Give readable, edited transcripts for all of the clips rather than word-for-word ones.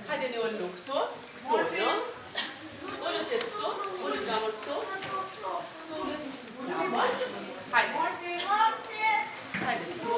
Hajde një ollu këto, jo? Ollu të këto, ollu zamër këto. Hajde. Hajde këto.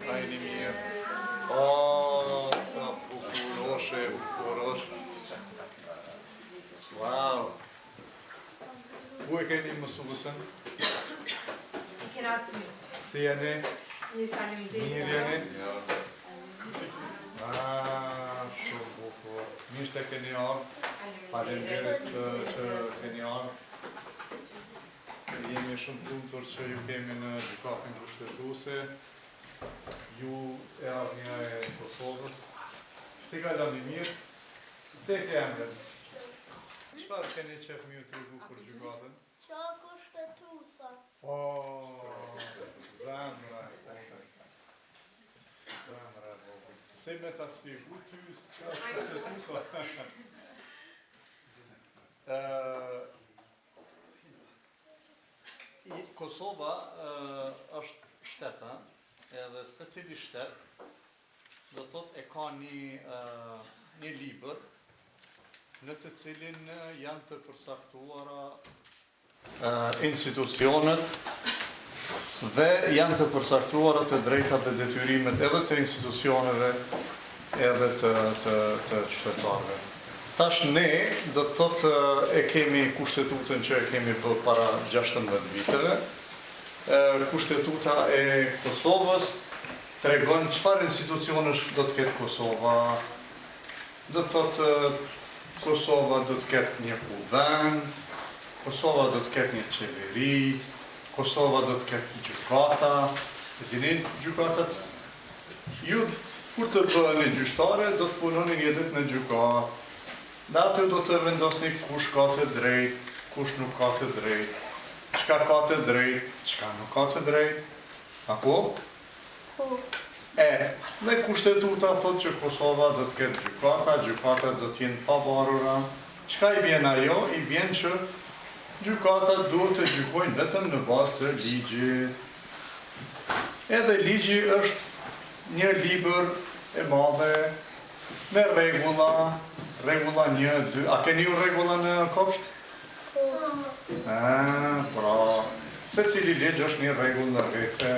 Hajde mirë. O, sa bukurosh. Wow. Ku e keni mësuesën? Kena aty. Si jeni? Mirë jeni? Shumë bukur. Mirë se keni ardhur. Faleminderit që keni ardhur. Jemi shumë të lumtur që ju kemi në gjykatën kushtetuese. Ju e ardhnia e Kosovës. Ti ka lani mirë? Te ke emrin? Çfarë keni qef mi u tregu për gjykatën? Qa kushtetuesa. Zemra e vogël. Se me ta shpjegu ty çfarë kushtetuesa? Kosova është shtet, edhe secili shtet do të thotë e ka një libër në të cilin janë të përcaktuara institucionet dhe janë të përcaktuara të drejtat dhe detyrimet edhe të institucioneve edhe të qytetarëve. Tash ne do të thotë e kemi kushtetutën që e kemi bërë para 16 viteve. Kushtetuta e Kosovës tregon çfarë institucionesh do të ketë Kosova. Do të thotë Kosova do të ketë një kuvend, Kosova do të ketë një qeveri, Kosova do të ketë gjykata. E dini gjykatat? Ju kur të bëheni gjyqtare do të punoni një ditë në gjykatë. Dhe aty do të vendosni kush ka të drejt, kush nuk ka të drejt, çka ka të drejt, çka nuk ka të drejt. Apo? Dhe kushtetuta thotë që Kosova do të ketë gjykata do të jenë pavarura. Çka i vjen ajo? I vjen që gjykatat duhet të gjykojnë vetëm në bazë të ligjit. Edhe ligji është një libër e madhe me rregulla 1, 2, a keni ju rregulla në kopsht? Pra, secili ligj është një rregull në vete.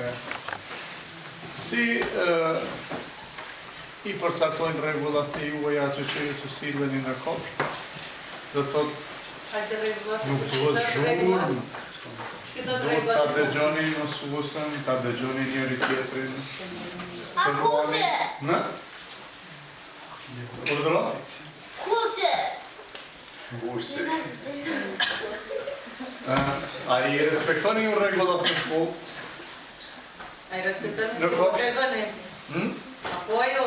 Si i përcaktojnë rregullat e juaja që ju të silleni në kopsht? Do thotë nuk duhet zhurmë. Duhet ta dëgjoni mësuesën, ta dëgjoni njëri tjetrin. Akuse! Në? Urdhëro? Kuse! Kurse. A i respektoni ju rregullat në shkollë? A i respektoni ju tregoni? Apo jo?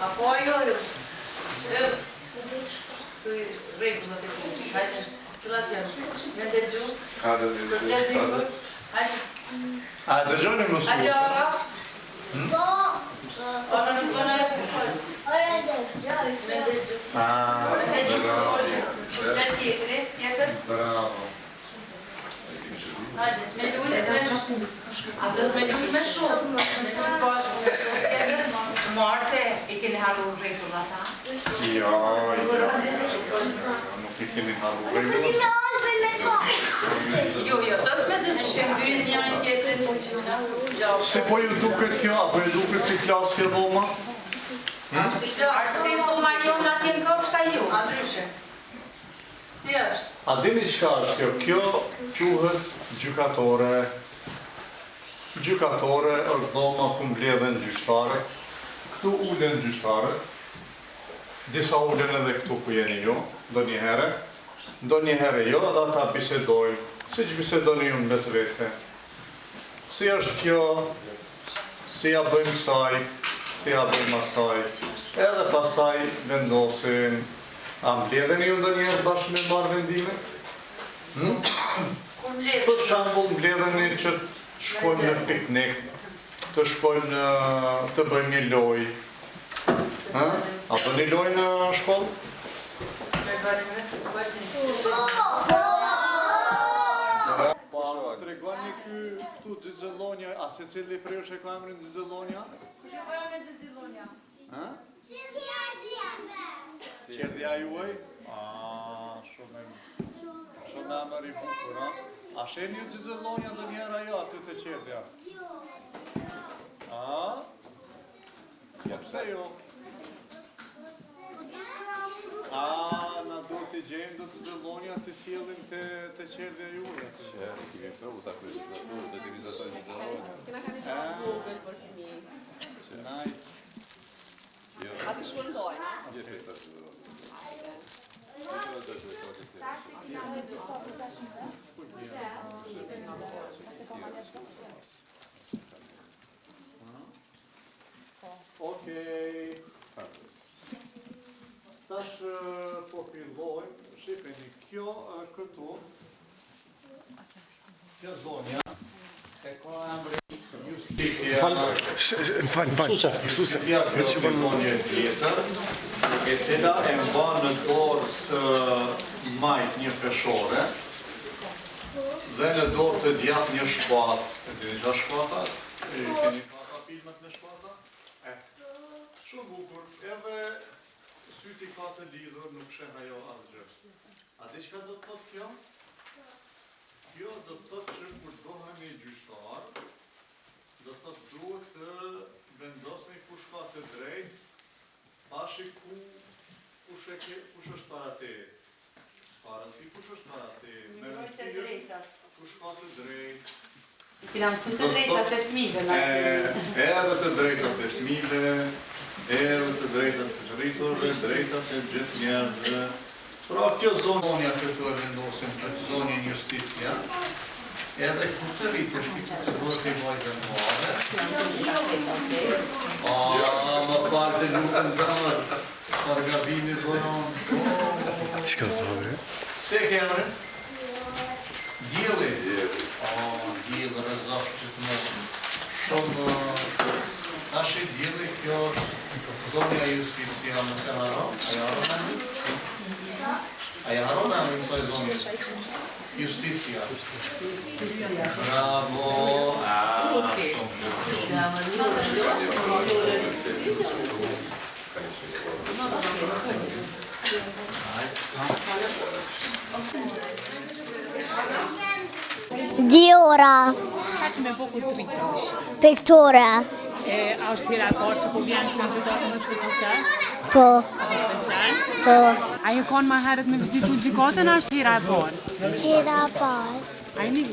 Apo jo? Rregullat e kushtit. Hajde, cilat janë? Me dëgju? A dëgjoni mësuesën? Hajde ora? Po! Ora nuk bëna e përshoj. Ora dhe. Bravo. Hajde, me lujt me shumë. Me lujt bashkë. Marte, I keni harru rregull ata? Ja, nuk I keni harru rregull. Jo, do të me të që Shkembyn njëri tjetrin. Si po ju duket kjo, apo ju duket si klasë kjo dhoma? Arsim po ma jonë atje në kopshta ju. Andryshe. Si është? A dini çka është kjo? Kjo quhet gjykatore. Gjykatore është dhoma ku mbledhen gjyqtarë. Këtu ulen gjyqtarë. Disa ulen edhe këtu ku jeni ju, ndonjëherë jo, edhe ata bisedojnë, siç bisedoni ju në vetë. Si është kjo, si ja bëjmë kësaj, si ja bëjmë asaj, edhe pastaj vendosin, a mbledheni ju ndonjëherë bashkë me marrë vendime? Për shembull mbledheni që të shkojmë në piknik, të shkojmë të bëjmë një lojë. A bëni lojë në shkollë? Tregoni këtu Dizellonja, a se cili prej është e ka emrin Dizellonja? Kush e ka emrin Dizellonja? Qerdhja juaj? Shumë emër I bukur, a? A sheni ju Dizellonja ndonjëherë ajo aty te Qerdhja? A? Ja pse jo? A, na do t'i gjejmë do të Dizellonja të sjellin te Qerdhja juaj? Kemi provu ta kryesisht, do të vizatojmë Dizellonja. Kena kanë një vogël për fëmijë. Nice. Atë shkollojnë, a? Okej. Tash po fillojmë, shifeni kjo këtu. Kjo zonja e ka emrin Justitia. Më falë. Suse. Ja kjo zonja tjetër, e cila e mban në dorë të majt një peshore dhe në dorë të djathtë një shpatë. E dini çfarë shpatat? Keni pasur filmat me shpata? Shumë bukur. Edhe syti ka të lidhur, nuk sheh ajo asgjë. A di çka do të thotë kjo? Kjo do të thotë që kur bëheni gjyqtar, do të thotë duhet të vendosni kush ka të drejtë, pashi kush është para teje. Kush është para teje? Kush ka të drejtë? Financën të drejtat e fëmijëve na edhe të drejtat e fëmijëve, edhe të drejtat e rriturve, drejtat e gjithë njerëzve. Pra kjo zonja këtu e vendosim, këtë zonjën Justitia, edhe ku të rritesh këtë vërti vajtën madhe. Më falë të lukën zemër, pargabimi zonon. Qka thore? Se kemre? Djeli? Djeli rëzaf që të mëllë. Shumë, tash I djeli kjo zonja Justitia më se haron, aja haron e një? Aja haron e një të zonja? Justitia. Bravo! Diora. Çka me bukur të rritosh? Pektore. A është hera e parë që po vjen në gjykatën e Shqipërisë? Po. Pëlqen? Po. A e kanë më herët me vizitu gjykatën, a është hera e parë? Hera parë. A një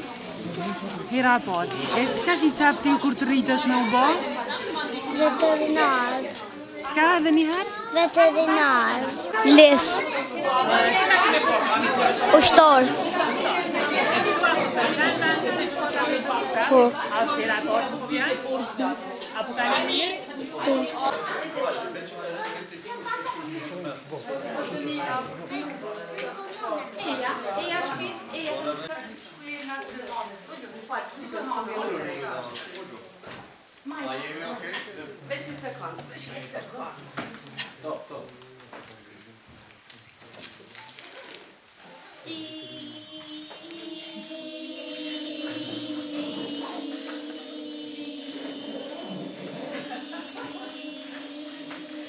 hera e parë. E çka ki qefti kur të rritesh me u bë? Veterinar. Çka edhe një herë? Veterinar. Lis. Ushtor. Po. A është hera e parë që po vjen? Apo ka një mirë? A jemi okej? Vesh një sekund.